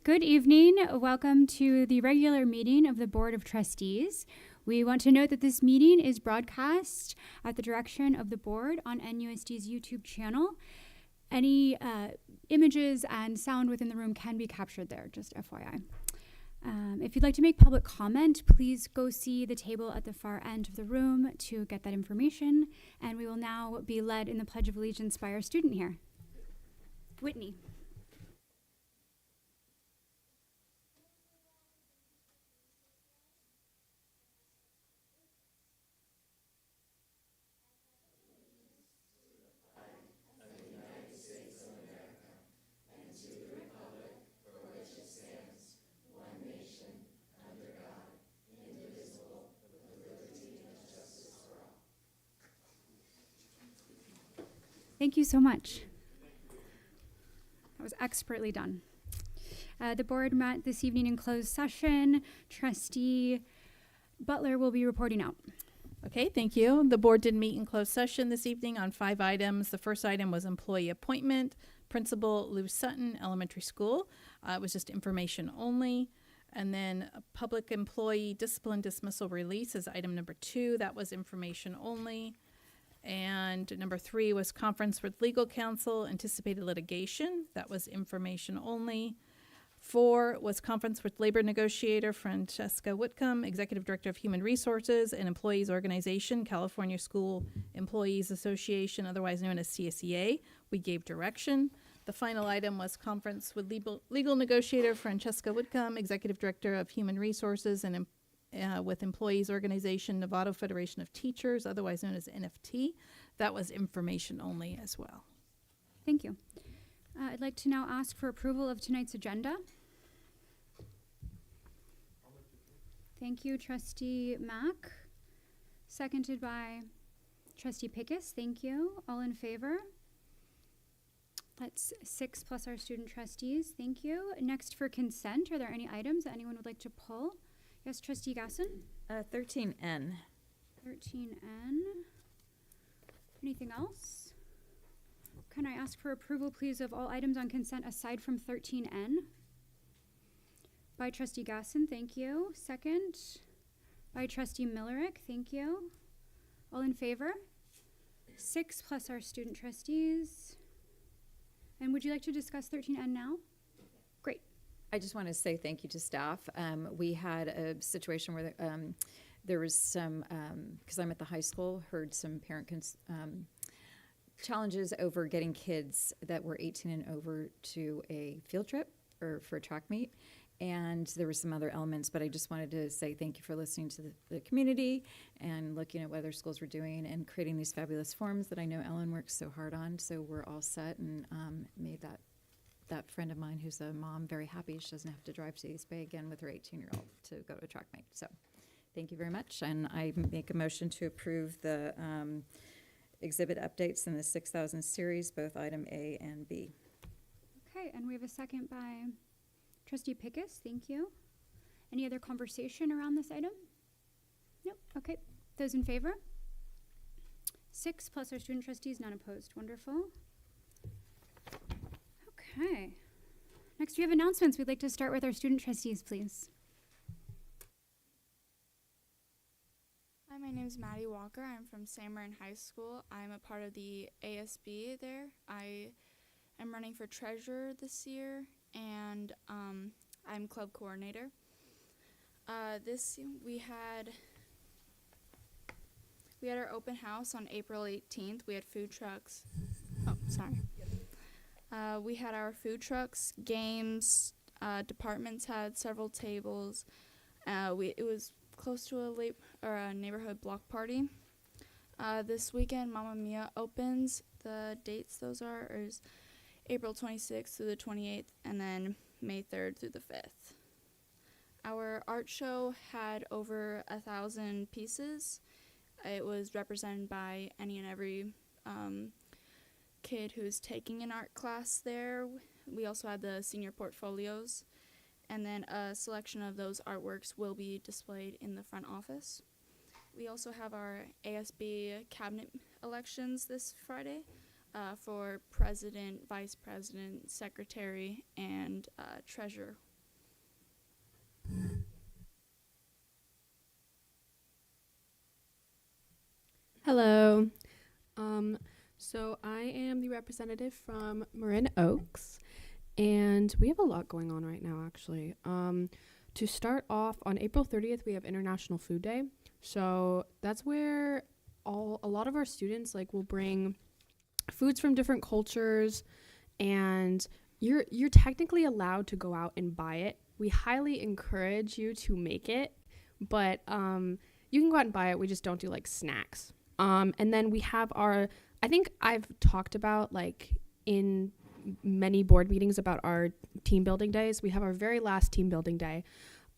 Good evening. Welcome to the regular meeting of the Board of Trustees. We want to note that this meeting is broadcast at the direction of the board on NUSD's YouTube channel. Any images and sound within the room can be captured there, just FYI. If you'd like to make public comment, please go see the table at the far end of the room to get that information. And we will now be led in the Pledge of Allegiance by our student here, Whitney. Thank you so much. That was expertly done. The board met this evening in closed session. Trustee Butler will be reporting out. Okay, thank you. The board did meet in closed session this evening on 5 items. The first item was employee appointment, Principal Lou Sutton, Elementary School. It was just information only. And then a public employee discipline dismissal release is item number 2. That was information only. And number 3 was conference with legal counsel, anticipated litigation. That was information only. 4 was conference with labor negotiator Francesca Whitcomb, Executive Director of Human Resources and Employees Organization, California School Employees Association, otherwise known as CSEA. We gave direction. The final item was conference with legal negotiator Francesca Whitcomb, Executive Director of Human Resources and with Employees Organization, Novato Federation of Teachers, otherwise known as NFT. That was information only as well. Thank you. I'd like to now ask for approval of tonight's agenda. Thank you, Trustee Mack. Seconded by Trustee Pickus. Thank you. All in favor? That's 6 plus our student trustees. Thank you. Next, for consent, are there any items that anyone would like to pull? Yes, Trustee Gasson? 13N. 13N. Anything else? Can I ask for approval, please, of all items on consent aside from 13N? By Trustee Gasson, thank you. Second, by Trustee Millerick, thank you. All in favor? 6 plus our student trustees. And would you like to discuss 13N now? Great. I just want to say thank you to staff. We had a situation where there was some, because I'm at the high school, heard some parent challenges over getting kids that were 18 and over to a field trip or for a track meet. And there were some other elements, but I just wanted to say thank you for listening to the community and looking at what other schools were doing and creating these fabulous forms that I know Ellen works so hard on. So we're all set and made that friend of mine who's a mom very happy. She doesn't have to drive to East Bay again with her 18-year-old to go to a track meet. So thank you very much. And I make a motion to approve the exhibit updates in the 6,000 series, both item A and B. Okay, and we have a second by Trustee Pickus. Thank you. Any other conversation around this item? Nope. Okay. Those in favor? 6 plus our student trustees, none opposed. Wonderful. Okay. Next, we have announcements. We'd like to start with our student trustees, please. Hi, my name is Maddie Walker. I'm from San Marin High School. I'm a part of the ASB there. I am running for treasurer this year, and I'm club coordinator. We had our open house on April 18th. We had food trucks. Oh, sorry. We had our food trucks, games, departments had several tables. It was close to a neighborhood block party. This weekend, Mamma Mia opens. The dates those is April 26th through the 28th, and then May 3rd through the 5th. Our art show had over 1,000 pieces. It was represented by any and every kid who's taking an art class there. We also had the senior portfolios, and then a selection of those artworks will be displayed in the front office. We also have our ASB cabinet elections this Friday for president, vice president, secretary, and treasurer Hello. So I am the representative from Marin Oaks, and we have a lot going on right now, actually. To start off, on April 30th, we have International Food Day. So that's where a lot of our students will bring foods from different cultures, and you're technically allowed to go out and buy it. We highly encourage you to make it, but you can go out and buy it. We just don't do snacks. And then we have I think I've talked about in many board meetings about our team building days. We have our very last team building day,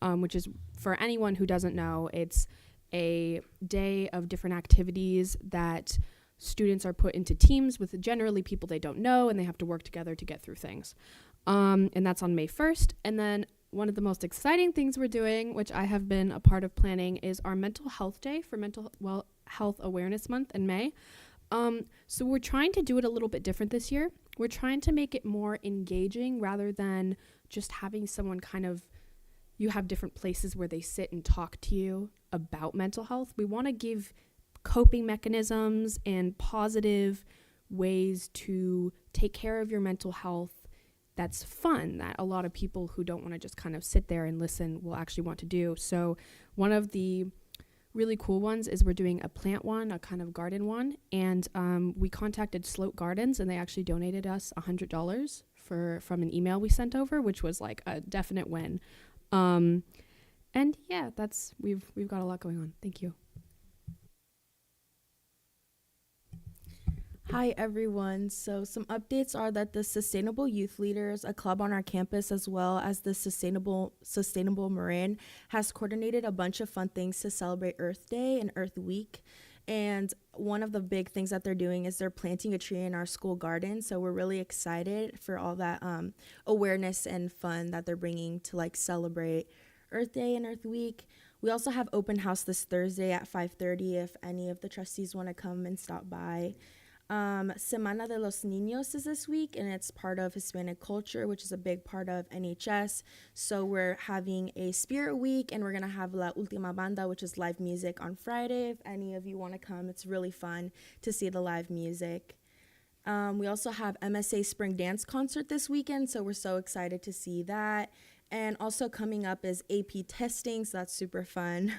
which is, for anyone who doesn't know, it's a day of different activities that students are put into teams with generally people they don't know, and they have to work together to get through things. And that's on May 1st. And then one of the most exciting things we're doing, which I have been a part of planning, is our Mental Health Day for Mental Health Awareness Month in May. So we're trying to do it a little bit different this year. We're trying to make it more engaging rather than just having someone you have different places where they sit and talk to you about mental health. We want to give coping mechanisms and positive ways to take care of your mental health that's fun, that a lot of people who don't want to just sit there and listen will actually want to do. So one of the really cool ones is we're doing a plant one, a kind of garden one, and we contacted Sloat Gardens, and they actually donated us $100 from an email we sent over, which was a definite win. And yeah, we've got a lot going on. Thank you. Hi everyone. So some updates are that the Sustainable Youth Leaders, a club on our campus, as well as the Sustainable Marin, has coordinated a bunch of fun things to celebrate Earth Day and Earth Week. And one of the big things that they're doing is they're planting a tree in our school garden. So we're really excited for all that awareness and fun that they're bringing to celebrate Earth Day and Earth Week. We also have open house this Thursday at 5:30 if any of the trustees want to come and stop by. Semana de los Niños is this week, and it's part of Hispanic culture, which is a big part of NHS. So we're having a spirit week, and we're going to have La Última Banda, which is live music on Friday. If any of you want to come, it's really fun to see the live music. We also have MSA Spring Dance Concert this weekend, so we're so excited to see that. And also coming up is AP testing, so that's super fun.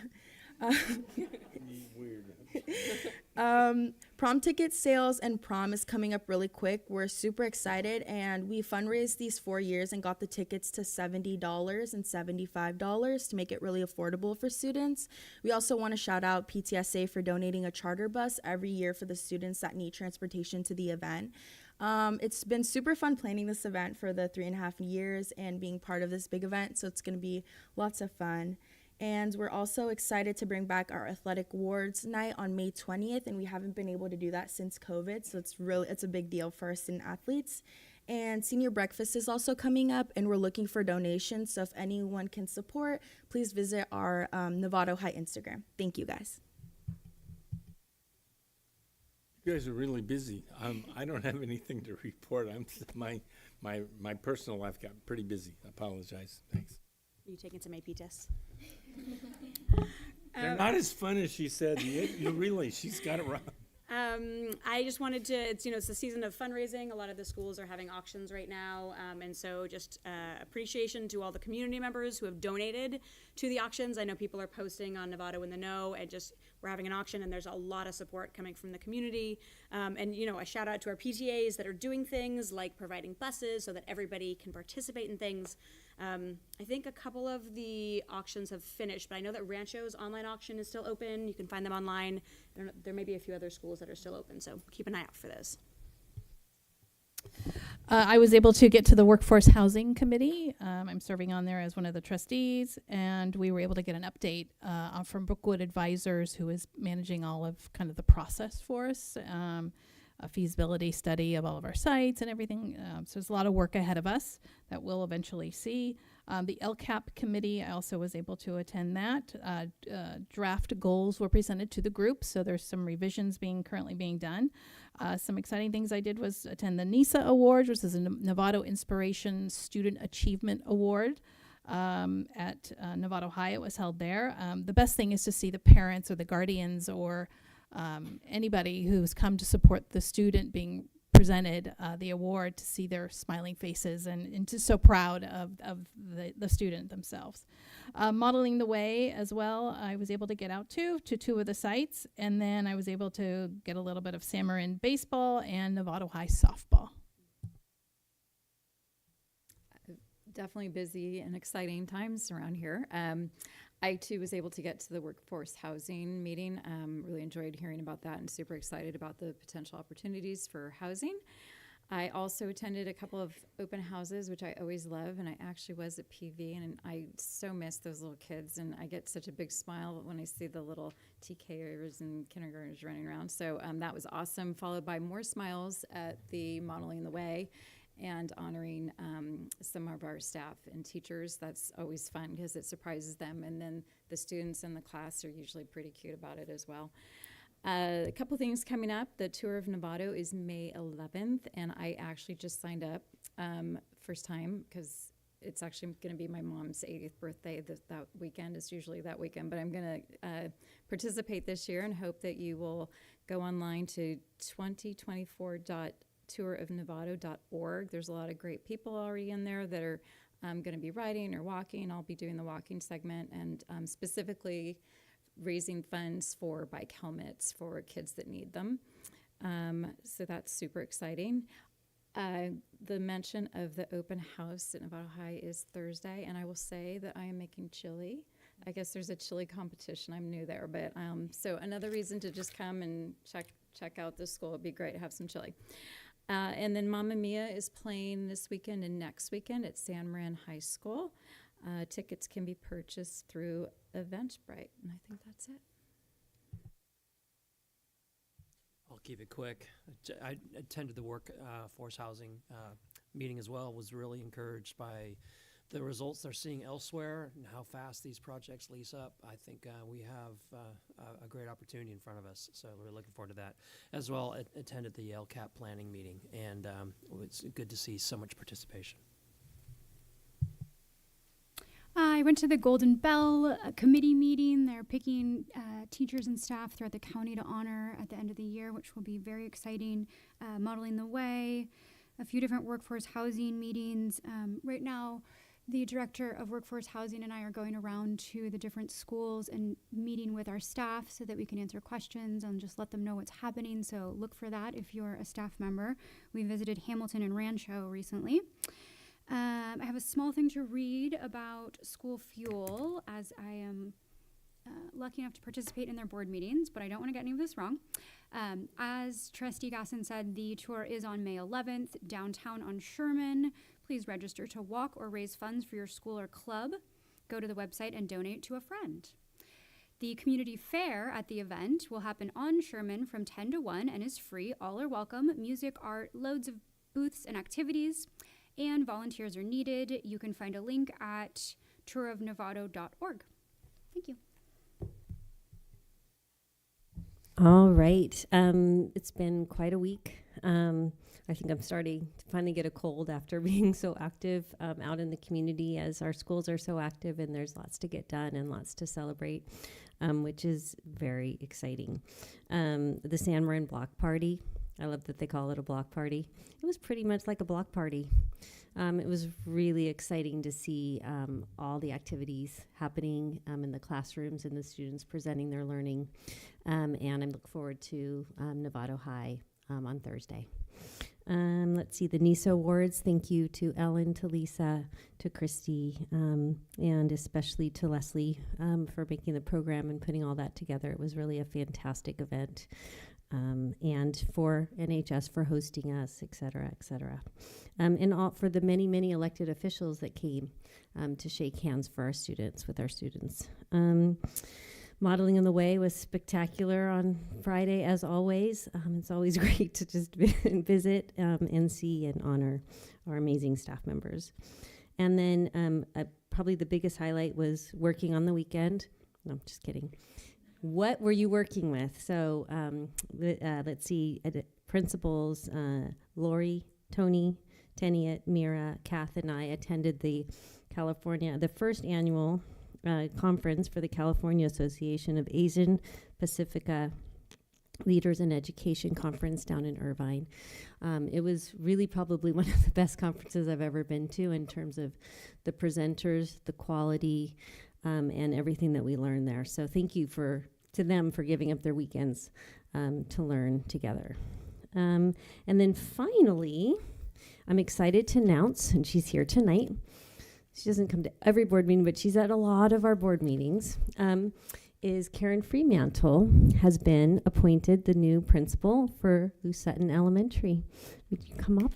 Prom ticket sales and prom is coming up really quick. We're super excited, and we fundraised these 4 years and got the tickets to $70 and $75 to make it really affordable for students. We also want to shout out PTSA for donating a charter bus every year for the students that need transportation to the event. It's been super fun planning this event for the 3.5 years and being part of this big event, so it's going to be lots of fun. And we're also excited to bring back our athletic awards night on May 20th, and we haven't been able to do that since COVID, so it's a big deal for our student athletes. And senior breakfast is also coming up, and we're looking for donations, so if anyone can support, please visit our Novato High Instagram. Thank you, guys. You guys are really busy. I don't have anything to report. My personal life got pretty busy. I apologize. Thanks. Are you taking some AP tests? They're not as fun as she said. She's got it wrong. I just wanted to, it's the season of fundraising. A lot of the schools are having auctions right now. And so just appreciation to all the community members who have donated to the auctions. I know people are posting on Novato in the Know, and just we're having an auction, and there's a lot of support coming from the community. And a shout out to our PTAs that are doing things like providing buses so that everybody can participate in things. I think a couple of the auctions have finished, but I know that Rancho's online auction is still open. You can find them online. There may be a few other schools that are still open, so keep an eye out for those. I was able to get to the Workforce Housing Committee. I'm serving on there as one of the trustees, and we were able to get an update from Brookwood Advisors, who is managing all of kind of the process for us, a feasibility study of all of our sites and everything. So there's a lot of work ahead of us that we'll eventually see. The LCAP committee, I also was able to attend that. Draft goals were presented to the group, so there's some revisions currently being done. Some exciting things I did was attend the NISA Award, which is a Novato Inspiration Student Achievement Award at Novato High. It was held there. The best thing is to see the parents or the guardians or anybody who's come to support the student being presented the award, to see their smiling faces and just so proud of the student themselves. Modeling the way as well, I was able to get out to two of the sites, and then I was able to get a little bit of San Marin baseball and Novato High softball. Definitely busy and exciting times around here. I too was able to get to the workforce housing meeting. Really enjoyed hearing about that and super excited about the potential opportunities for housing. I also attended a couple of open houses, which I always love, and I actually was at PV, and I so miss those little kids, and I get such a big smile when I see the little TKers and kindergartners running around. So that was awesome, followed by more smiles at the Modeling the Way and honoring some of our staff and teachers. That's always fun because it surprises them, and then the students in the class are usually pretty cute about it as well. A couple things coming up. The tour of Novato is May 11th, and I actually just signed up first time because it's actually going to be my mom's 80th birthday that weekend. It's usually that weekend, but I'm going to participate this year and hope that you will go online to 2024.tourofnovato.org. There's a lot of great people already in there that are going to be riding or walking. I'll be doing the walking segment and specifically raising funds for bike helmets for kids that need them. So that's super exciting. The mention of the open house at Novato High is Thursday, and I will say that I am making chili. I guess there's a chili competition. I'm new there, but so another reason to just come and check out the school. It'd be great to have some chili. And then Mamma Mia is playing this weekend and next weekend at San Marin High School. Tickets can be purchased through Eventbrite, and I think that's it. I'll keep it quick. I attended the workforce housing meeting as well. Was really encouraged by the results they're seeing elsewhere and how fast these projects lease up. I think we have a great opportunity in front of us, so we're looking forward to that. As well, attended the LCAP planning meeting, and it's good to see so much participation. I went to the Golden Bell committee meeting. They're picking teachers and staff throughout the county to honor at the end of the year, which will be very exciting. Modeling the Way, a few different workforce housing meetings. Right now, the director of workforce housing and I are going around to the different schools and meeting with our staff so that we can answer questions and just let them know what's happening. So look for that if you're a staff member. We visited Hamilton and Rancho recently. I have a small thing to read about school fuel, as I am lucky enough to participate in their board meetings, but I don't want to get any of this wrong. As Trustee Gasson said, the tour is on May 11th, downtown on Sherman. Please register to walk or raise funds for your school or club. Go to the website and donate to a friend. The community fair at the event will happen on Sherman from 10 to 1 and is free. All are welcome. Music, art, loads of booths and activities. And volunteers are needed. You can find a link at tourofnovato.org. Thank you. All right. It's been quite a week. I think I'm starting to finally get a cold after being so active out in the community, as our schools are so active and there's lots to get done and lots to celebrate, which is very exciting. The San Marin Block Party. I love that they call it a block party. It was pretty much like a block party. It was really exciting to see all the activities happening in the classrooms and the students presenting their learning. And I look forward to Novato High on Thursday. Let's see, the NISA Awards. Thank you to Ellen, to Lisa, to Christy, and especially to Leslie for making the program and putting all that together. It was really a fantastic event. And for NHS for hosting us, et cetera, et cetera. And all for the many, many elected officials that came to shake hands for our students, with our students. Modeling on the Way was spectacular on Friday, as always. It's always great to just visit and see and honor our amazing staff members. And then probably the biggest highlight was working on the weekend. No, I'm just kidding. What were you working with? So let's see, principals, Lori, Tony, Teniat, Mira, Kath, and I attended the first annual conference for the California Association of Asian Pacifica Leaders in Education conference down in Irvine. It was really probably one of the best conferences I've ever been to in terms of the presenters, the quality, and everything that we learned there. So thank you to them for giving up their weekends to learn together. And then finally, I'm excited to announce, and she's here tonight. She doesn't come to every board meeting, but she's at a lot of our board meetings. Is Karen Fremantle has been appointed the new principal for Lou Sutton Elementary. Would you come up?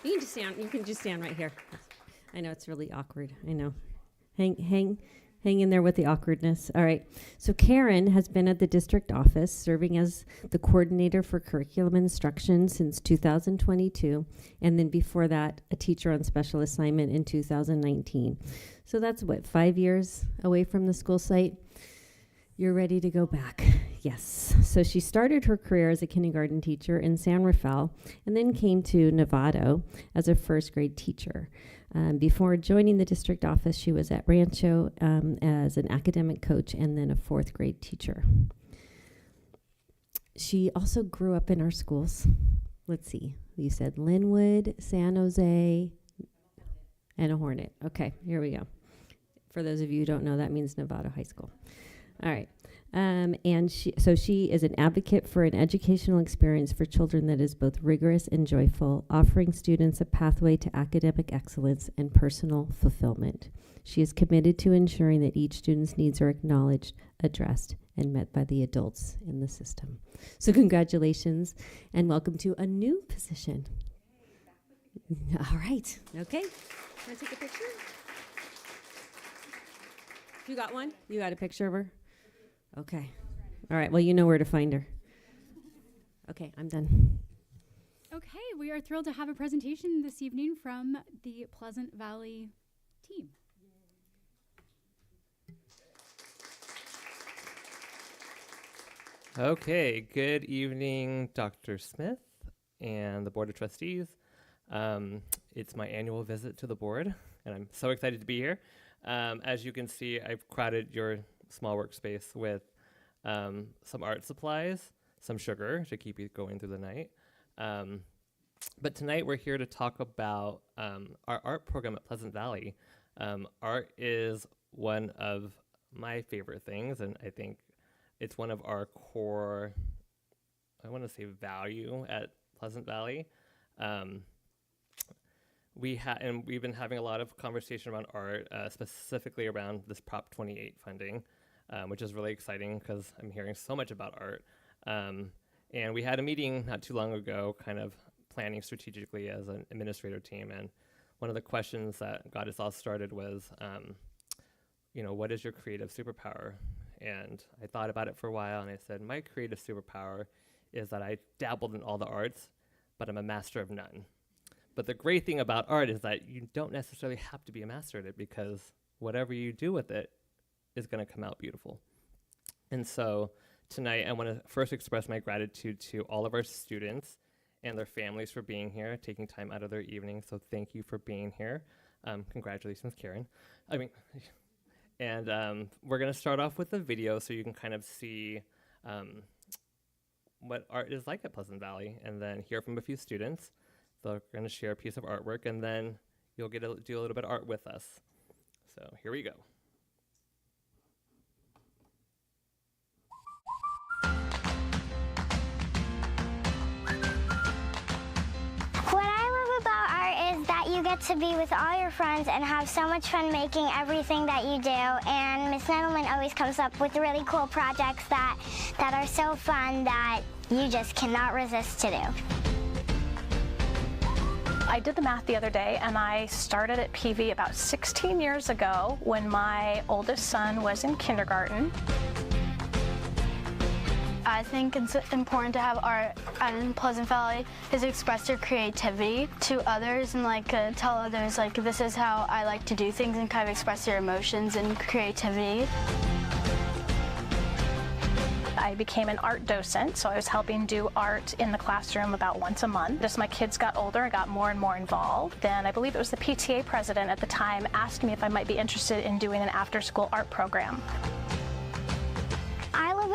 You can just stand right here. I know it's really awkward. I know. Hang in there with the awkwardness. All right. So Karen has been at the district office serving as the coordinator for curriculum instruction since 2022. And then before that, a teacher on special assignment in 2019. So that's 5 years away from the school site. You're ready to go back. Yes. So she started her career as a kindergarten teacher in San Rafael and then came to Novato as a first grade teacher. Before joining the district office, she was at Rancho as an academic coach and then a fourth grade teacher. She also grew up in our schools. Let's see. You said Linwood, San Jose, and a Hornet. Okay, here we go. For those of you who don't know, that means Novato High School. All right. And she is an advocate for an educational experience for children that is both rigorous and joyful, offering students a pathway to academic excellence and personal fulfillment. She is committed to ensuring that each student's needs are acknowledged, addressed, and met by the adults in the system. So congratulations and welcome to a new position. All right. Okay. Want to take a picture? You got one? You got a picture of her? Okay. All right. Well, you know where to find her. Okay, I'm done. Okay, we are thrilled to have a presentation this evening from the Pleasant Valley team. Okay, good evening, Dr. Smith and the Board of Trustees. It's my annual visit to the board, and I'm so excited to be here. As you can see, I've crowded your small workspace with some art supplies, some sugar to keep you going through the night. But tonight we're here to talk about our art program at Pleasant Valley. Art is one of my favorite things, and I think it's one of our core, I want to say, value at Pleasant Valley. We've been having a lot of conversation around art, specifically around this Prop 28 funding, which is really exciting because I'm hearing so much about art. And we had a meeting not too long ago, kind of planning strategically as an administrator team. And one of the questions that got us all started was, what is your creative superpower? And I thought about it for a while, and I said, my creative superpower is that I dabbled in all the arts, but I'm a master of none. But the great thing about art is that you don't necessarily have to be a master at it, because whatever you do with it is going to come out beautiful. And so tonight I want to first express my gratitude to all of our students and their families for being here, taking time out of their evening. So thank you for being here. Congratulations, Karen. And we're going to start off with a video so you can kind of see what art is like at Pleasant Valley, and then hear from a few students. They're going to share a piece of artwork, and then you'll get to do a little bit of art with us. So here we go. What I love about art is that you get to be with all your friends and have so much fun making everything that you do. And Miss Nettleman always comes up with really cool projects that are so fun that you just cannot resist to do. I did the math the other day, and I started at PV about 16 years ago when my oldest son was in kindergarten. I think it's important to have art in Pleasant Valley is express your creativity to others and tell others this is how I like to do things, and kind of express your emotions and creativity. I became an art docent, so I was helping do art in the classroom about once a month. As my kids got older, I got more and more involved. Then I believe it was the PTA president at the time asked me if I might be interested in doing an after-school art program.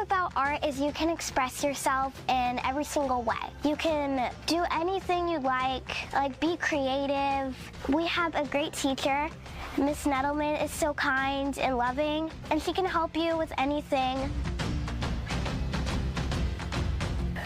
about art is you can express yourself in every single way. You can do anything you like be creative. We have a great teacher. Miss Nettleman is so kind and loving, and she can help you with anything.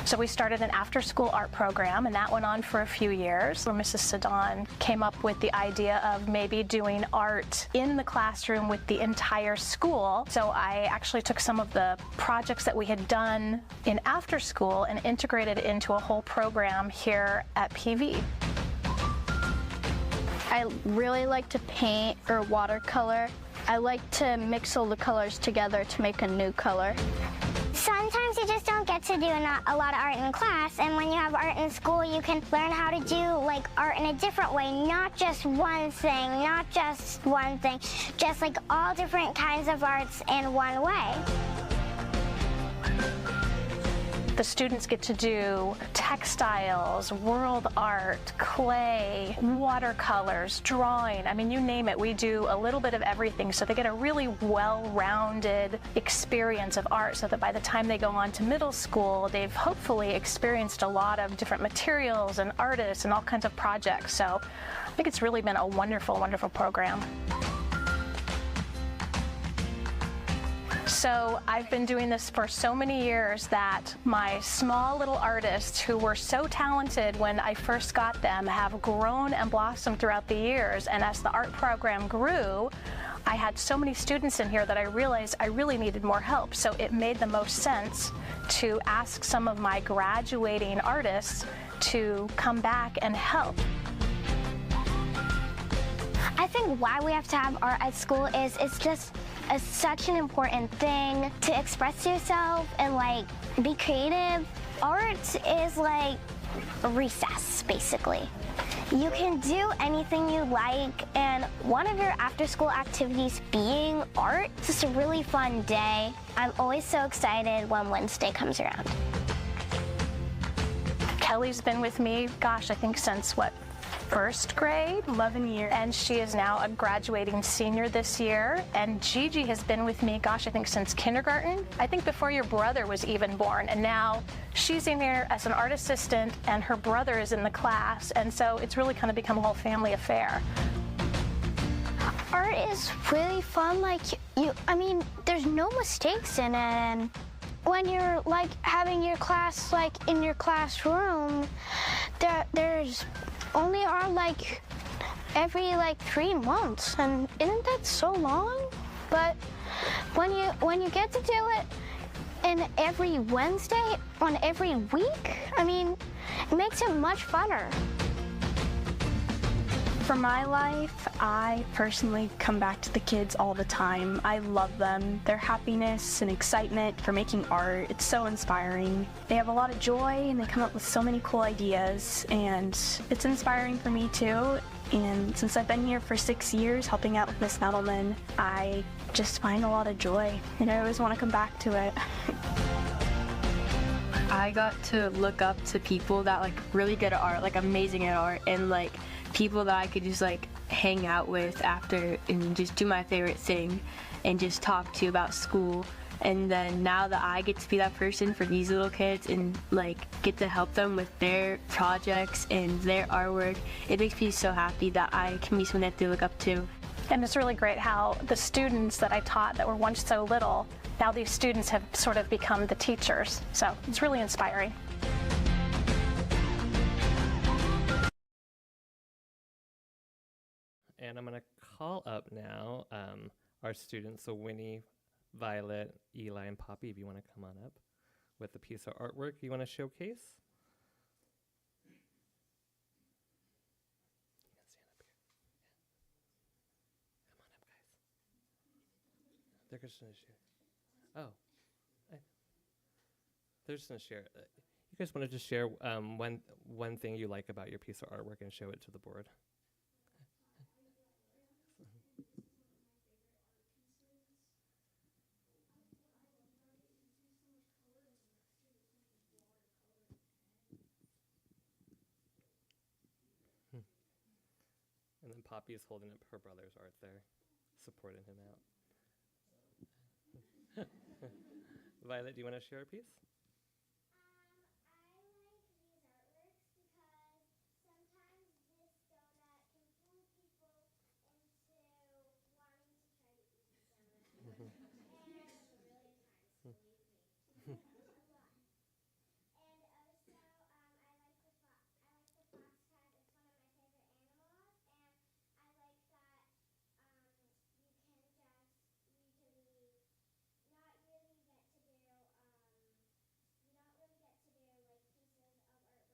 So we started an after-school art program, and that went on for a few years, where Mrs. Sedan came up with the idea of maybe doing art in the classroom with the entire school. So I actually took some of the projects that we had done in after school and integrated it into a whole program here at PV. I really like to paint or watercolor. I like to mix all the colors together to make a new color. Sometimes you just don't get to do a lot of art in class, and when you have art in school, you can learn how to do art in a different way, not just one thing, just all different kinds of arts in one way. The students get to do textiles, world art, clay, watercolors, drawing. I mean, you name it. We do a little bit of everything, so they get a really well-rounded experience of art, so that by the time they go on to middle school, they've hopefully experienced a lot of different materials and artists and all kinds of projects. So I think it's really been a wonderful, wonderful program. So I've been doing this for so many years that my small little artists who were so talented when I first got them have grown and blossomed throughout the years. And as the art program grew, I had so many students in here that I realized I really needed more help. So it made the most sense to ask some of my graduating artists to come back and help. I think why we have to have art at school is it's such an important thing to express yourself and be creative. Art is like a recess, basically. You can do anything you like, and one of your after-school activities being art. It's just a really fun day. I'm always so excited when Wednesday comes around. Kelly's been with me, gosh, I think since first grade, 11 years, and she is now a graduating senior this year. And Gigi has been with me, gosh, I think since kindergarten. I think before your brother was even born, and now she's in here as an art assistant, and her brother is in the class, and so it's really kind of become a whole family affair. Art is really fun. There's no mistakes in it, and when you're having your class in your classroom, there's only art every 3 months, and isn't that so long? But when you get to do it in every Wednesday on every week, it makes it much funner. For my life, I personally come back to the kids all the time. I love them, their happiness and excitement for making art. It's so inspiring. They have a lot of joy and they come up with so many cool ideas, and it's inspiring for me too. And since I've been here for 6 years helping out with Miss Nettleman, I just find a lot of joy, and I always want to come back to it. I got to look up to people that really good at art, amazing at art, and people that I could just hang out with after and just do my favorite thing and just talk to about school. And then now that I get to be that person for these little kids and get to help them with their projects and their artwork, it makes me so happy that I can be someone that they look up to. And it's really great how the students that I taught that were once so little, now these students have sort of become the teachers. So it's really inspiring. And I'm going to call up now our students, so Winnie, Violet, Eli, and Poppy, if you want to come on up with a piece of artwork you want to showcase. You can stand up here. Come on up, guys. They're just going to share. Oh. They're just going to share. You guys want to just share one thing you like about your piece of artwork and show it to the board? And then Poppy is holding up her brother's art there, supporting him out. Violet, do you want to share a piece? I like these artworks because sometimes this donut can fool people into wanting to try to eat the donut. And a million times, believe me. A lot. And also, I like the foxcat. It's one of my favorite animals, and I like that you can not really get to do you don't really get to do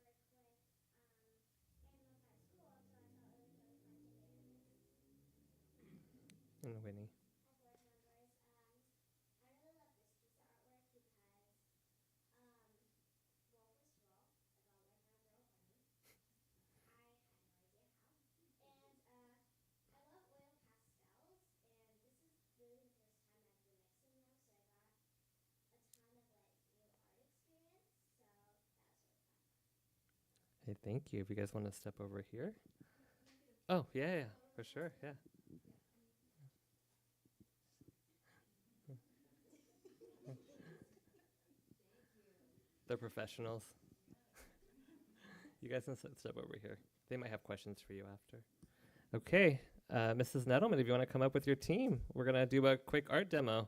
like pieces of artwork with animals at school, so I thought it was really fun to do this. And Winnie. As board members, I really love this piece of artwork because, well, first of all, I got like my real bunny. I had no idea how. And I love oil pastels, and this is really the first time I've been mixing them, so I got a ton of like new art experience. So that was really fun. Hey, thank you. If you guys want to step over here. Oh, yeah, for sure, yeah. They're professionals. You guys can step over here. They might have questions for you after. Okay, Mrs. Nettleman, if you want to come up with your team, we're going to do a quick art demo.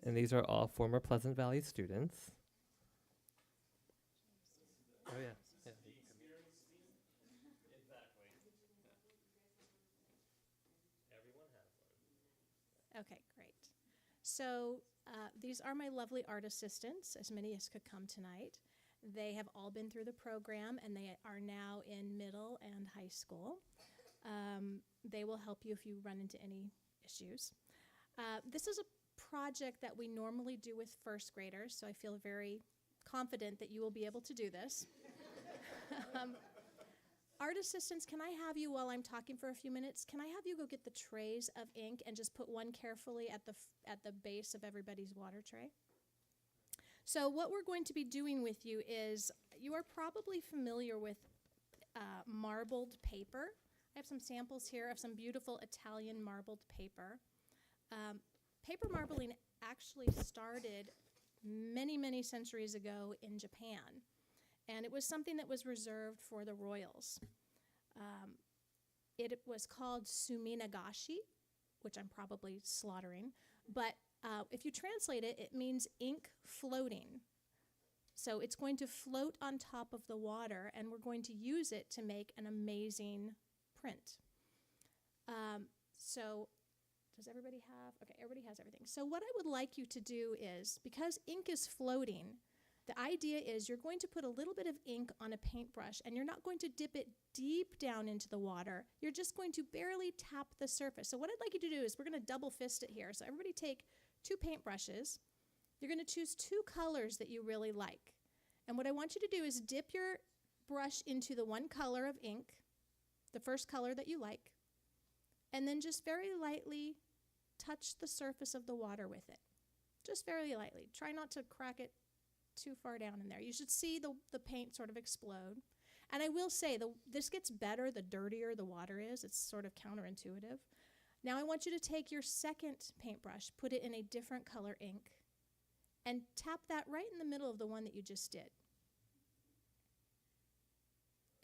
And these are all former Pleasant Valley students. Oh, yeah. Exactly. Everyone has one. Okay, great. So these are my lovely art assistants, as many as could come tonight. They have all been through the program, and they are now in middle and high school. They will help you if you run into any issues. This is a project that we normally do with first graders, so I feel very confident that you will be able to do this. Art assistants, can I have you, while I'm talking for a few minutes, can I have you go get the trays of ink and just put one carefully at the base of everybody's water tray? So what we're going to be doing with you is, you are probably familiar with marbled paper. I have some samples here of some beautiful Italian marbled paper. Paper marbling actually started many, many centuries ago in Japan. And it was something that was reserved for the royals. It was called suminagashi, which I'm probably slaughtering. But if you translate it, it means ink floating. So it's going to float on top of the water, and we're going to use it to make an amazing print. So does everybody have? Okay, everybody has everything. So what I would like you to do is, because ink is floating, the idea is you're going to put a little bit of ink on a paintbrush, and you're not going to dip it deep down into the water. You're just going to barely tap the surface. So what I'd like you to do is, we're going to double fist it here. So everybody take 2 paintbrushes. You're going to choose 2 colors that you really like. And what I want you to do is dip your brush into the one color of ink, the first color that you like, and then just very lightly touch the surface of the water with it. Just very lightly. Try not to crack it too far down in there. You should see the paint sort of explode. And I will say, this gets better the dirtier the water is. It's sort of counterintuitive. Now I want you to take your second paintbrush, put it in a different color ink, and tap that right in the middle of the one that you just did.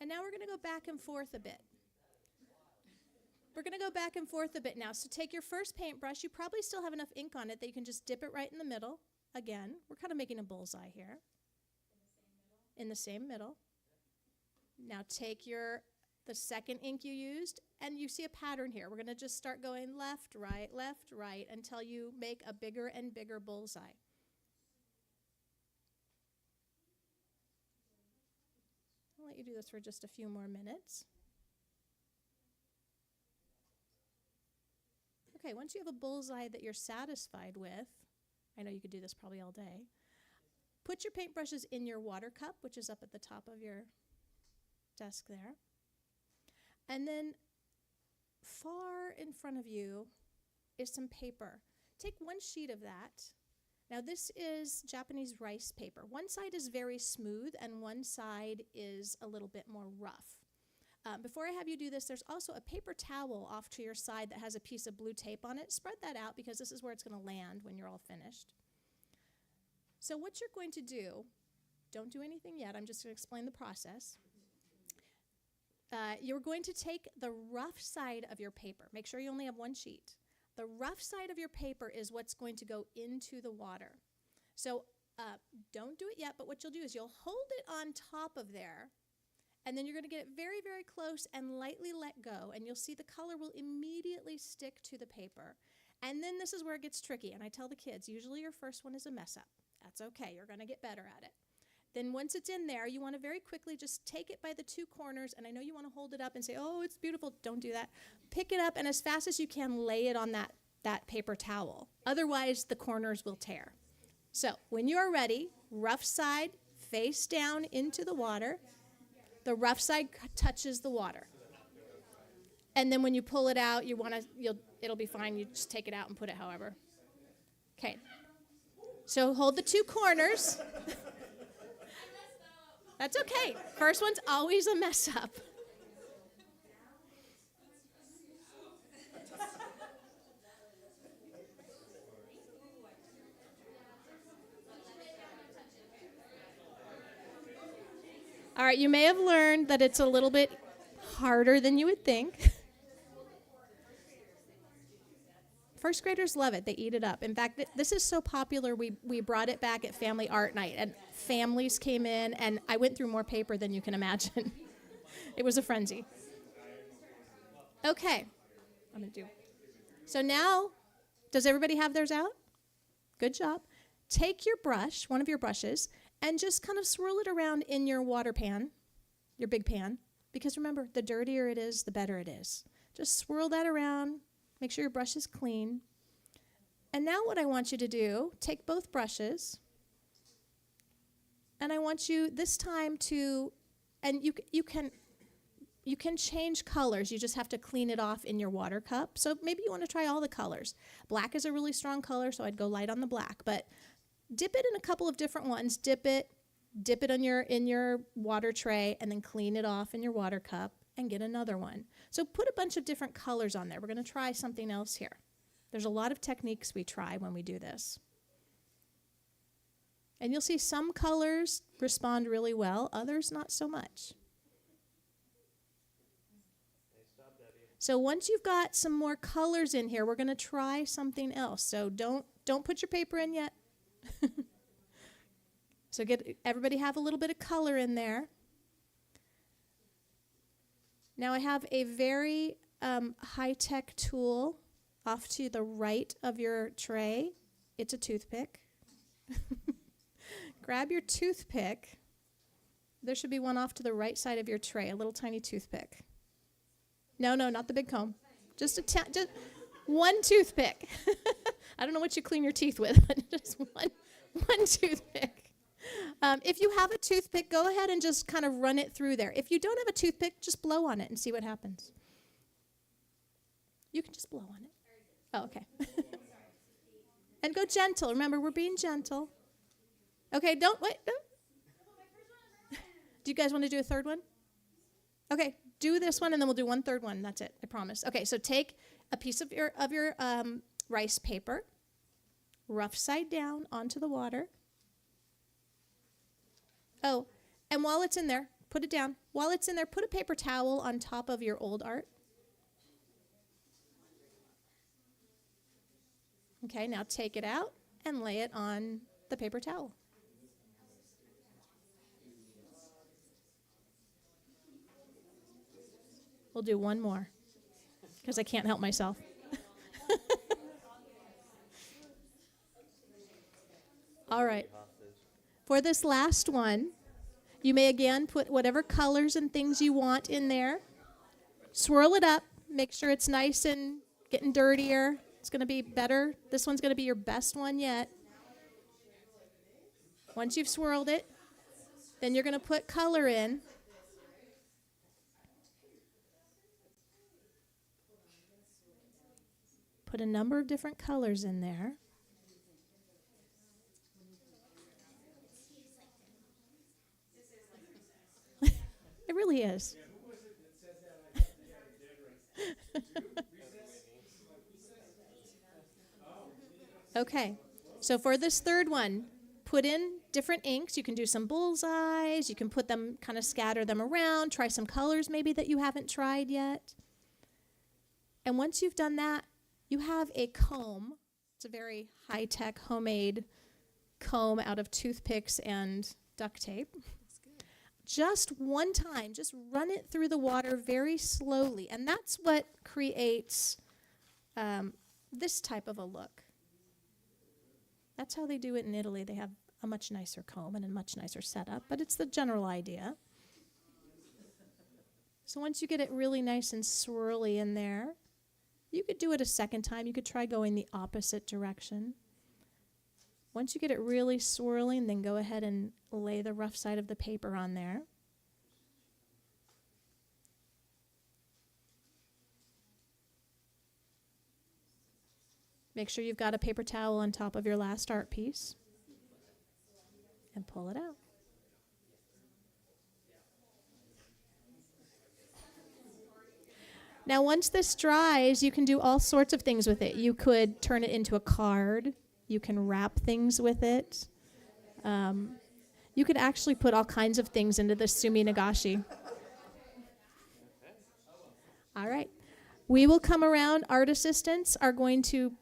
And now we're going to go back and forth a bit. We're going to go back and forth a bit now. So take your first paintbrush. You probably still have enough ink on it that you can just dip it right in the middle. Again, we're kind of making a bullseye here. In the same middle. Now take the second ink you used, and you see a pattern here. We're going to just start going left, right, until you make a bigger and bigger bullseye. I'll let you do this for just a few more minutes. Okay, once you have a bullseye that you're satisfied with, I know you could do this probably all day, put your paintbrushes in your water cup, which is up at the top of your desk there. And then far in front of you is some paper. Take one sheet of that Now this is Japanese rice paper. One side is very smooth and one side is a little bit more rough. Before I have you do this, there's also a paper towel off to your side that has a piece of blue tape on it. Spread that out because this is where it's going to land when you're all finished. So what you're going to do, don't do anything yet, I'm just going to explain the process. You're going to take the rough side of your paper. Make sure you only have one sheet. The rough side of your paper is what's going to go into the water. So don't do it yet, but what you'll do is you'll hold it on top of there, and then you're going to get it very, very close and lightly let go, and you'll see the color will immediately stick to the paper. And then this is where it gets tricky, and I tell the kids, usually your first one is a mess up. That's okay, you're going to get better at it. Then once it's in there, you want to very quickly just take it by the two corners, and I know you want to hold it up and say, oh, it's beautiful. Don't do that. Pick it up, and as fast as you can, lay it on that paper towel. Otherwise, the corners will tear. So when you are ready, rough side face down into the water. The rough side touches the water. And then when you pull it out, it'll be fine. You just take it out and put it however. Okay. So hold the two corners. That's okay. First one's always a mess up. All right, you may have learned that it's a little bit harder than you would think. First graders love it. They eat it up. In fact, this is so popular, we brought it back at Family Art Night, and families came in, and I went through more paper than you can imagine. It was a frenzy. Okay, I'm going to do. So now, does everybody have theirs out? Good job. Take your brush, one of your brushes, and just kind of swirl it around in your water pan, your big pan, because remember, the dirtier it is, the better it is. Just swirl that around. Make sure your brush is clean. And now what I want you to do, take both brushes, and I want you this time to, and you can change colors. You just have to clean it off in your water cup. So maybe you want to try all the colors. Black is a really strong color, so I'd go light on the black. But dip it in a couple of different ones. Dip it in your water tray, and then clean it off in your water cup and get another one. So put a bunch of different colors on there. We're going to try something else here. There's a lot of techniques we try when we do this. And you'll see some colors respond really well, others not so much. So once you've got some more colors in here, we're going to try something else. So don't put your paper in yet. So everybody have a little bit of color in there. Now I have a very high-tech tool off to the right of your tray. It's a toothpick. Grab your toothpick. There should be one off to the right side of your tray, a little tiny toothpick. No, not the big comb. Just one toothpick. I don't know what you clean your teeth with, but just one toothpick. If you have a toothpick, go ahead and just kind of run it through there. If you don't have a toothpick, just blow on it and see what happens. You can just blow on it. Oh, okay. And go gentle. Remember, we're being gentle. Okay, don't. Do you guys want to do a third one? Okay, do this one, and then we'll do one third one. That's it, I promise. Okay, so take a piece of your rice paper, rough side down onto the water. Oh, and while it's in there, put it down. While it's in there, put a paper towel on top of your old art. Okay, now take it out and lay it on the paper towel. We'll do one more because I can't help myself. All right. For this last one, you may again put whatever colors and things you want in there. Swirl it up. Make sure it's nice and getting dirtier. It's going to be better. This one's going to be your best one yet. Once you've swirled it, then you're going to put color in. Put a number of different colors in there. really is. Okay, so for this third one, put in different inks. You can do some bullseyes. You can put them, kind of scatter them around. Try some colors maybe that you haven't tried yet. And once you've done that, you have a comb. It's a very high-tech homemade comb out of toothpicks and duct tape. Just one time, just run it through the water very slowly. And that's what creates this type of a look. That's how they do it in Italy. They have a much nicer comb and a much nicer setup, but it's the general idea. So once you get it really nice and swirly in there, you could do it a second time. You could try going the opposite direction. Once you get it really swirling, then go ahead and lay the rough side of the paper on there. Make sure you've got a paper towel on top of your last art piece. And pull it out. Now, once this dries, you can do all sorts of things with it. You could turn it into a card. You can wrap things with it. You could actually put all kinds of things into the sumi nagashi. All right. We will come around. Art assistants are going to,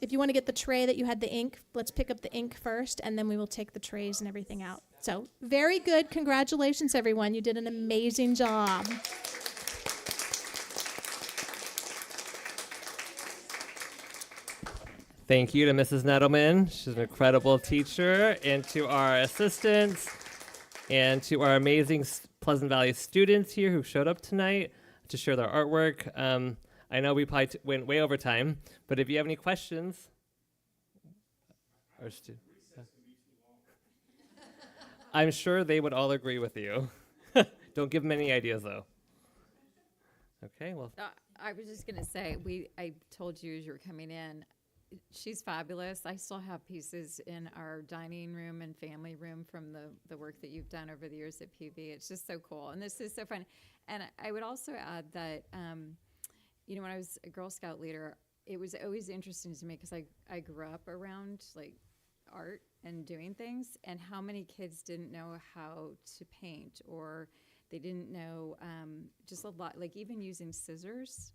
if you want to get the tray that you had the ink, let's pick up the ink first, and then we will take the trays and everything out. So, very good. Congratulations, everyone. You did an amazing job. Thank you to Mrs. Nettleman. She's an incredible teacher, and to our assistants, and to our amazing Pleasant Valley students here who showed up tonight to share their artwork. I know we probably went way over time, but if you have any questions, I'm sure they would all agree with you. Don't give them any ideas, though. Okay, well. I was just going to say, I told you as you were coming in, she's fabulous. I still have pieces in our dining room and family room from the work that you've done over the years at PV. It's just so cool. And this is so fun. And I would also add that, when I was a Girl Scout leader, it was always interesting to me because I grew up around like art and doing things, and how many kids didn't know how to paint, or they didn't know just a lot, like even using scissors.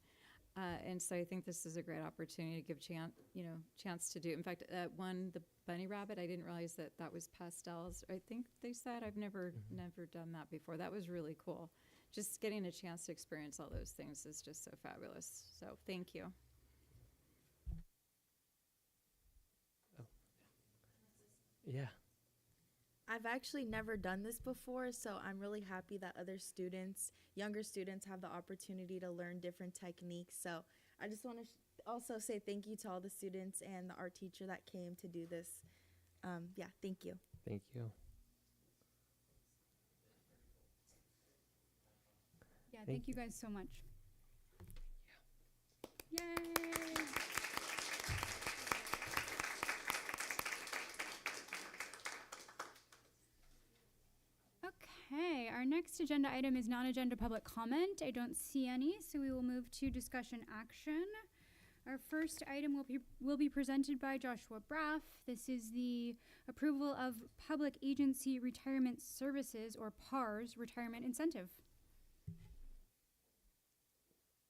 And so I think this is a great opportunity to give chance to do. In fact, the bunny rabbit, I didn't realize that was pastels. I think they said I've never done that before. That was really cool. Just getting a chance to experience all those things is just so fabulous. So thank you. Oh. Yeah. I've actually never done this before, so I'm really happy that other students, younger students, have the opportunity to learn different techniques. So I just want to also say thank you to all the students and the art teacher that came to do this. Thank you. Thank you. Yeah, thank you guys so much. Yay! Okay, our next agenda item is non-agenda public comment. I don't see any, so we will move to discussion action. Our first item will be presented by Joshua Braff. This is the approval of Public Agency Retirement Services, or PARS, retirement incentive.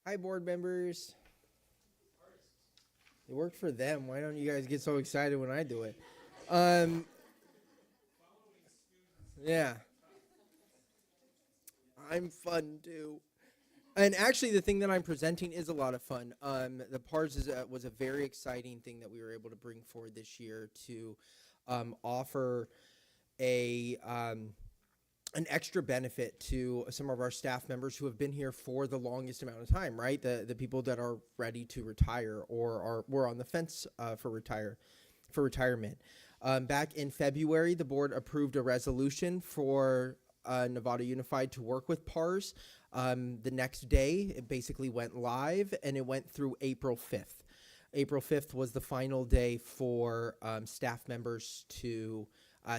Hi, board members. It worked for them. Why don't you guys get so excited when I do it? Yeah. I'm fun too. And actually, the thing that I'm presenting is a lot of fun. The PARS was a very exciting thing that we were able to bring forward this year to offer an extra benefit to some of our staff members who have been here for the longest amount of time, right? The people that are ready to retire or were on the fence for retirement. Back in February, the board approved a resolution for Novato Unified to work with PARS. The next day, it basically went live, and it went through April 5th. April 5th was the final day for staff members to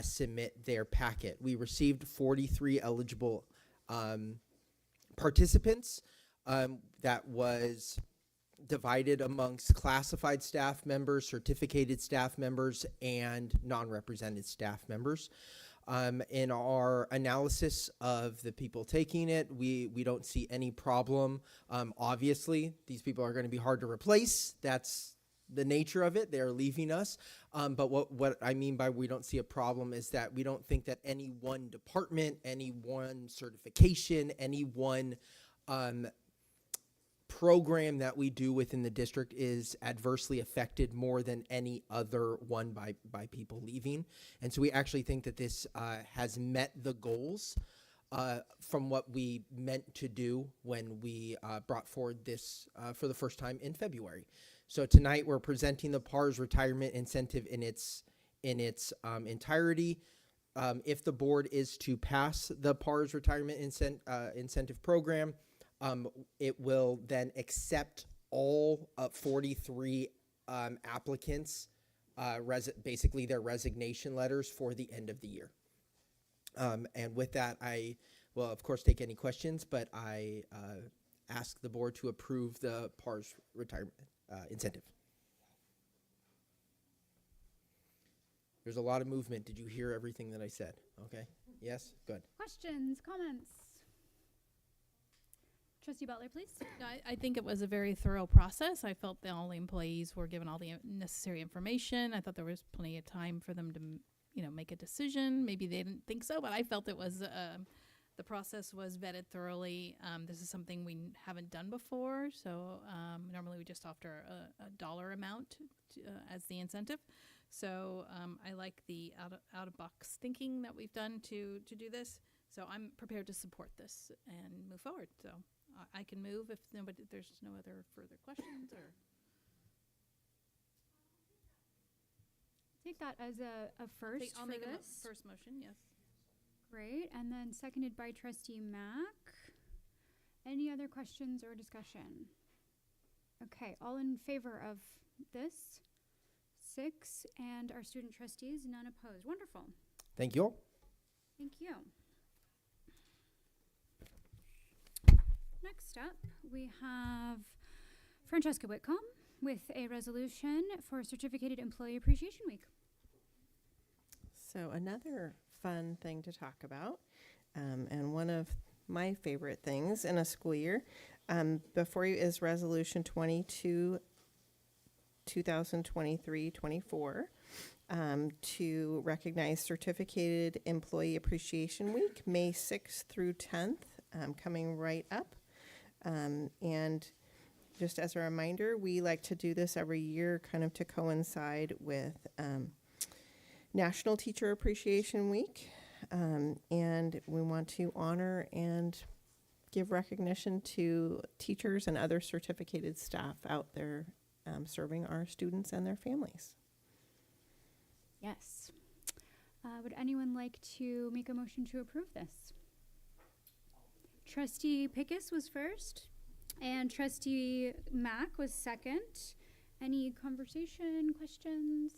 submit their packet. We received 43 eligible participants. That was divided amongst classified staff members, certificated staff members, and non-represented staff members. In our analysis of the people taking it, we don't see any problem. Obviously, these people are going to be hard to replace. That's the nature of it. They're leaving us. But what I mean by we don't see a problem is that we don't think that any one department, any one certification, any one program that we do within the district is adversely affected more than any other one by people leaving. And so we actually think that this has met the goals from what we meant to do when we brought forward this for the first time in February. So tonight we're presenting the PARS retirement incentive in its entirety. If the board is to pass the PARS retirement incentive program, it will then accept all 43 applicants, basically their resignation letters for the end of the year. And with that, I will, of course, take any questions, but I ask the board to approve the PARS retirement incentive. There's a lot of movement. Did you hear everything that I said? Okay. Yes? Good. Questions, comments? Trustee Butler, please. I think it was a very thorough process. I felt that all the employees were given all the necessary information. I thought there was plenty of time for them to, make a decision. Maybe they didn't think so, but I felt it was the process was vetted thoroughly. This is something we haven't done before, so normally we just offer a dollar amount as the incentive. So I like the out of box thinking that we've done to do this. So I'm prepared to support this and move forward. So I can move if there's no other further questions or. Take that as a first I'll for make this. First motion, yes. Great, and then seconded by Trustee Mack. Any other questions or discussion? Okay, all in favor of this? 6, and our student trustees, none opposed. Wonderful. Thank you all. Thank you. Next up, we have Francesca Whitcomb with a resolution for Certificated Employee Appreciation Week. So another fun thing to talk about, and one of my favorite things in a school year. Before you is Resolution 22, 2023-24, to recognize Certificated Employee Appreciation Week, May 6th through 10th, coming right up. And just as a reminder, we like to do this every year kind of to coincide with National Teacher Appreciation Week. And we want to honor and give recognition to teachers and other certificated staff out there serving our students and their families. Yes. Would anyone like to make a motion to approve this? Trustee Pickus was first, and Trustee Mack was second. Any conversation, questions?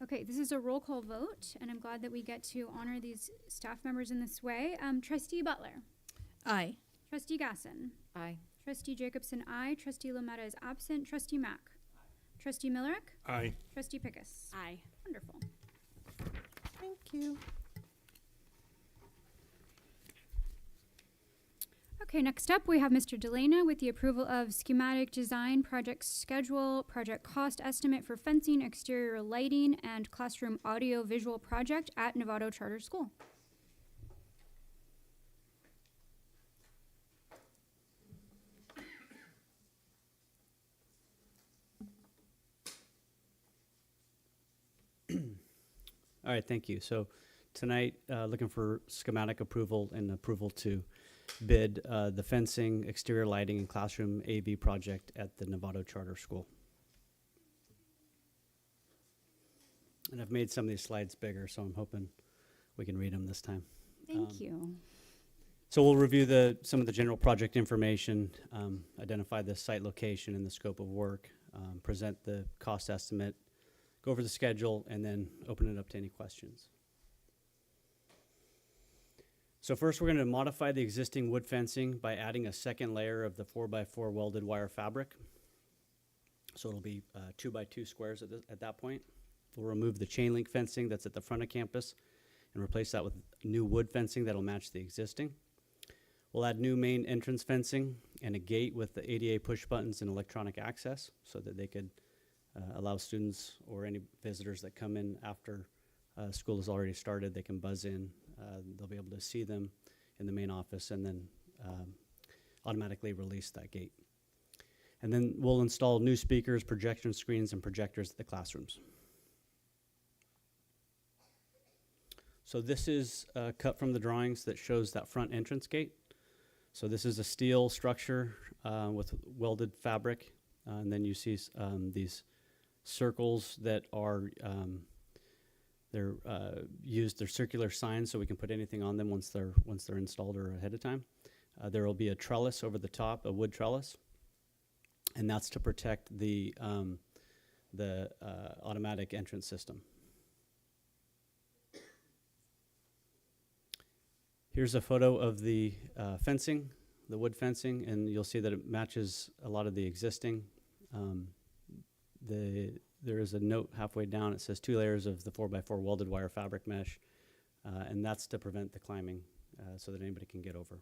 Okay, this is a roll call vote, and I'm glad that we get to honor these staff members in this way. Trustee Butler. Aye. Trustee Gasson. Aye. Trustee Jacobson, aye. Trustee Lametta is absent. Trustee Mack. Aye. Trustee Millerick. Aye. Trustee Pickus. Aye. Wonderful. Thank you. Okay, next up we have Mr. Delana with the approval of schematic design, project schedule, project cost estimate for fencing, exterior lighting, and classroom audio visual project at Novato Charter School. All right, thank you. So tonight, looking for schematic approval and approval to bid the fencing, exterior lighting, and classroom AV project at the Novato Charter School. And I've made some of these slides bigger, so I'm hoping we can read them this time. Thank you. So we'll review some of the general project information, identify the site location and the scope of work, present the cost estimate, go over the schedule, and then open it up to any questions. So first, we're going to modify the existing wood fencing by adding a second layer of the 4x4 welded wire fabric. So it'll be 2x2 squares at that point. We'll remove the chain link fencing that's at the front of campus and replace that with new wood fencing that'll match the existing. We'll add new main entrance fencing and a gate with the ADA push buttons and electronic access so that they could allow students or any visitors that come in after school has already started, they can buzz in. They'll be able to see them in the main office and then automatically release that gate. And then we'll install new speakers, projection screens, and projectors at the classrooms. So this is cut from the drawings that shows that front entrance gate. So this is a steel structure with welded fabric. And then you see these circles that are they're circular signs, so we can put anything on them once they're installed or ahead of time. There will be a trellis over the top, a wood trellis, and that's to protect the automatic entrance system. Here's a photo of the fencing, the wood fencing, and you'll see that it matches a lot of the existing. There is a note halfway down. It says 2 layers of the 4x4 welded wire fabric mesh, and that's to prevent the climbing so that anybody can get over.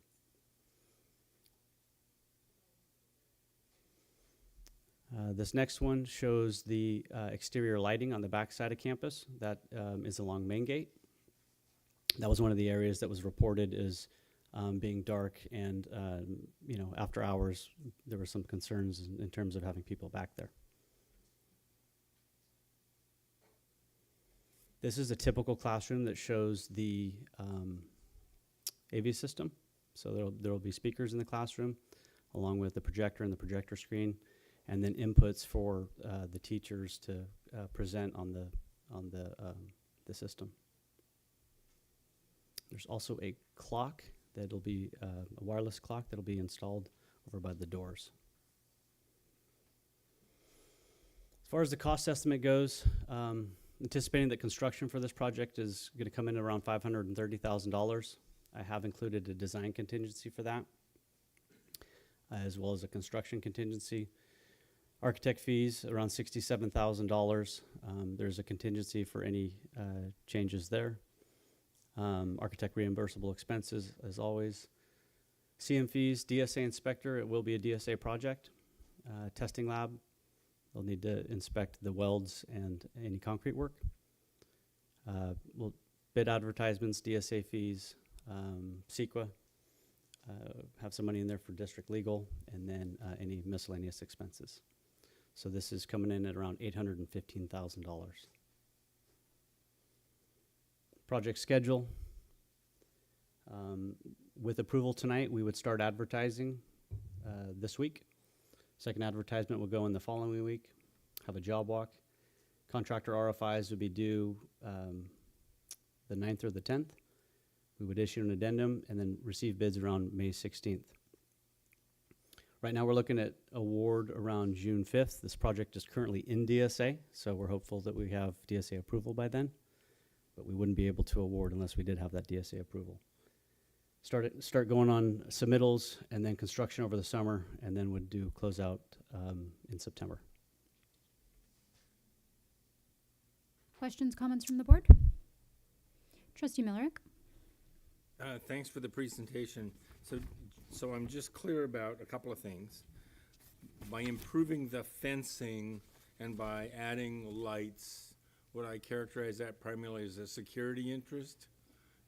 This next one shows the exterior lighting on the back side of campus. That is along Main Gate. That was one of the areas that was reported as being dark, and after hours there were some concerns in terms of having people back there. This is a typical classroom that shows the AV system. So there will be speakers in the classroom, along with the projector and the projector screen, and then inputs for the teachers to present on the system. There's also a clock that'll be a wireless clock that'll be installed over by the doors. As far as the cost estimate goes, anticipating that construction for this project is going to come in around $530,000. I have included a design contingency for that, as well as a construction contingency. Architect fees around $67,000. There's a contingency for any changes there. Architect reimbursable expenses, as always. CM fees, DSA inspector, it will be a DSA project. Testing lab, they'll need to inspect the welds and any concrete work. We'll bid advertisements, DSA fees, CEQA, have some money in there for district legal, and then any miscellaneous expenses. So this is coming in at around $815,000. Project schedule. With approval tonight, we would start advertising this week. Second advertisement will go in the following week. Have a job walk. Contractor RFIs would be due the 9th or the 10th. We would issue an addendum and then receive bids around May 16th. Right now we're looking at award around June 5th. This project is currently in DSA, so we're hopeful that we have DSA approval by then. But we wouldn't be able to award unless we did have that DSA approval. Start going on submittals, and then construction over the summer, and then would do closeout in September. Questions, comments from the board? Trustee Millerick? Thanks for the presentation. So I'm just clear about a couple of things. By improving the fencing and by adding lights, would I characterize that primarily as a security interest?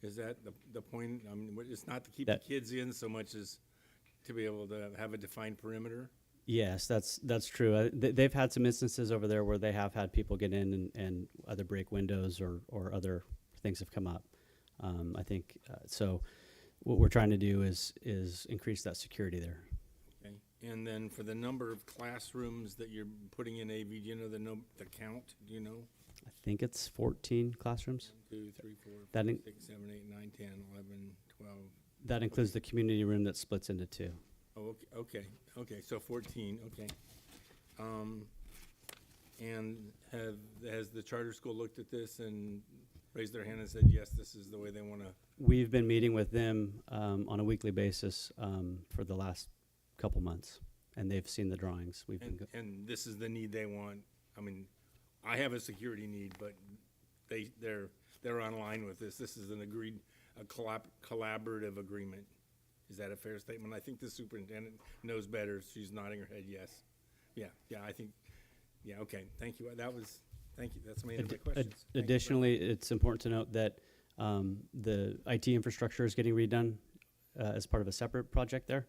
Is that the point? I mean, it's not to keep the kids in so much as to be able to have a defined perimeter? Yes, that's true. They've had some instances over there where they have had people get in and either break windows or other things have come up. I think so. What we're trying to do is increase that security there. Okay. And then for the number of classrooms that you're putting in AV, do you know the count? Do you know? I think it's 14 classrooms. 1, 2, 3, 4, That 5, 6, 7, 8, 9, 10, 11, 12. That includes the community room that splits into 2. Oh, okay. So 14. Okay. And has the charter school looked at this and raised their hand and said, yes, this is the way they want to? We've been meeting with them on a weekly basis for the last couple months, and they've seen the drawings. We've been And this is the need they want. I mean, I have a security need, but they're online with this. This is an agreed, collaborative agreement. Is that a fair statement? I think the superintendent knows better. She's nodding her head yes. Yeah, I think, yeah, okay, thank you. Thank you, that's my end of my questions. Additionally, it's important to note that the IT infrastructure is getting redone as part of a separate project there.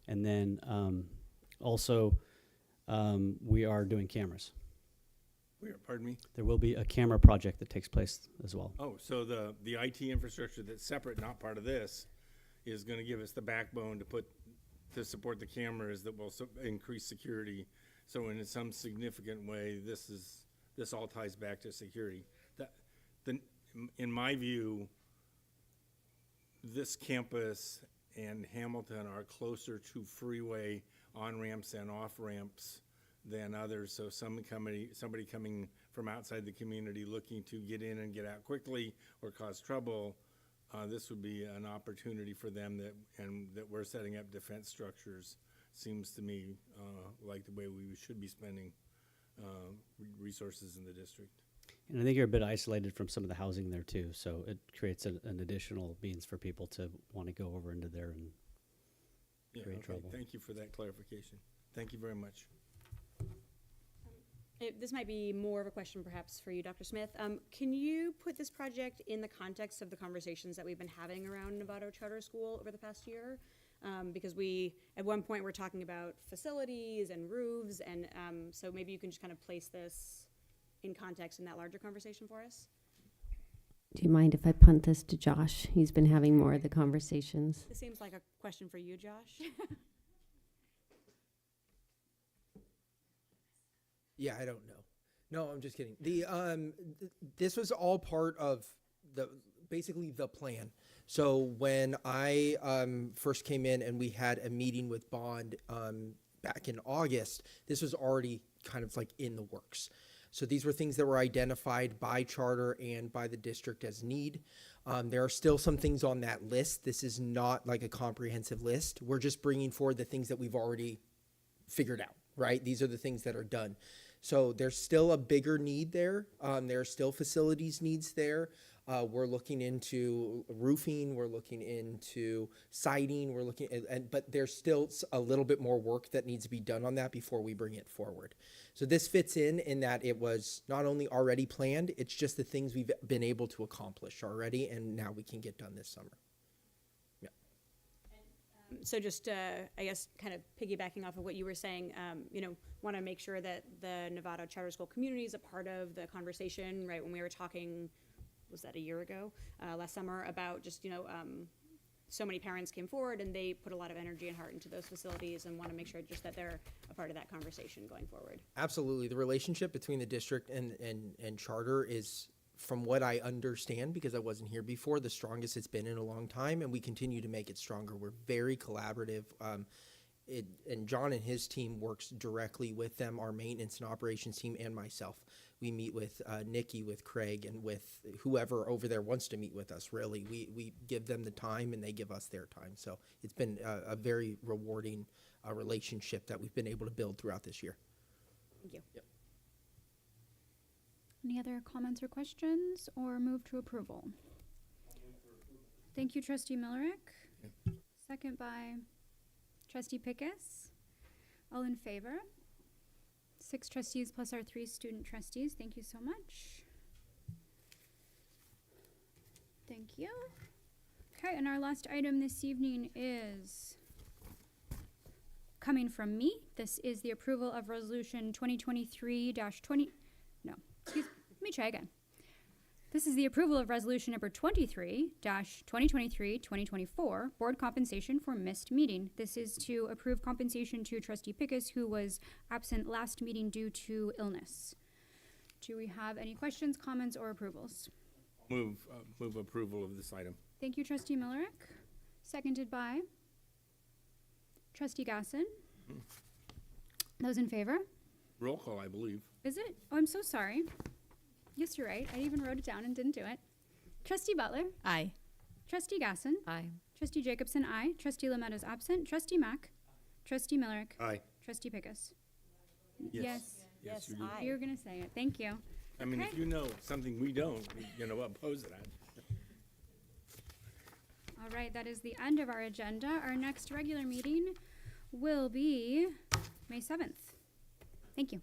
And then also, we are doing cameras. Pardon me? There will be a camera project that takes place as well. Oh, so the IT infrastructure that's separate, not part of this, is going to give us the backbone to support the cameras that will increase security. So in some significant way, this all ties back to security. In my view, this campus and Hamilton are closer to freeway on-ramps and off-ramps than others. So somebody coming from outside the community looking to get in and get out quickly or cause trouble, this would be an opportunity for them that we're setting up defense structures. Seems to me like the way we should be spending resources in the district. And I think you're a bit isolated from some of the housing there too, so it creates an additional means for people to want to go over into there and create trouble. Thank you for that clarification. Thank you very much. This might be more of a question perhaps for you, Dr. Smith. Can you put this project in the context of the conversations that we've been having around Novato Charter School over the past year? Because at one point, we're talking about facilities and roofs, and so maybe you can just kind of place this in context in that larger conversation for us. Do you mind if I punt this to Josh? He's been having more of the conversations. This seems like a question for you, Josh. Yeah, I don't know. No, I'm just kidding. This was all part of basically the plan. So when I first came in and we had a meeting with Bond back in August, this was already kind of like in the works. So these were things that were identified by charter and by the district as need. There are still some things on that list. This is not like a comprehensive list. We're just bringing forward the things that we've already figured out, right? These are the things that are done. So there's still a bigger need there. There are still facilities needs there. We're looking into roofing. We're looking into siding. We're looking but there's still a little bit more work that needs to be done on that before we bring it forward. So this fits in that it was not only already planned, it's just the things we've been able to accomplish already, and now we can get done this summer. Yeah. So just, I guess, kind of piggybacking off of what you were saying, want to make sure that the Novato Charter School community is a part of the conversation, right? When we were talking, was that a year ago, last summer, about just, so many parents came forward and they put a lot of energy and heart into those facilities, and want to make sure just that they're a part of that conversation going forward. Absolutely. The relationship between the district and charter is, from what I understand, because I wasn't here before, the strongest it's been in a long time, and we continue to make it stronger. We're very collaborative. And John and his team works directly with them, our maintenance and operations team, and myself. We meet with Nikki, with Craig, and with whoever over there wants to meet with us, really. We give them the time, and they give us their time. So it's been a very rewarding relationship that we've been able to build throughout this year. Thank you. Yep. Any other comments or questions, or move to approval? Thank you, Trustee Millerick. Yeah. Second by Trustee Pickus. All in favor? 6 trustees plus our 3 student trustees. Thank you so much. Thank you. Okay, and our last item this evening is coming from me. This is the approval of resolution 2023-20. No, excuse me. Let me try again. This is the approval of resolution number 23-2023-2024, board compensation for missed meeting. This is to approve compensation to Trustee Pickus, who was absent last meeting due to illness. Do we have any questions, comments, or approvals? Move approval of this item. Thank you, Trustee Millerick. Seconded by Trustee Gasson. Those in favor? Roll call, I believe. Is it? Oh, I'm so sorry. Yes, you're right. I even wrote it down and didn't do it. Trustee Butler. Aye. Trustee Gasson. Aye. Trustee Jacobson, aye. Trustee Lametta is absent. Trustee Mack. Trustee Millerick. Aye. Trustee Pickus. Yes. Yes, you do. You were going to say it. Thank you. I mean, if Okay. you know something we don't, oppose that. All right, that is the end of our agenda. Our next regular meeting will be May 7th. Thank you.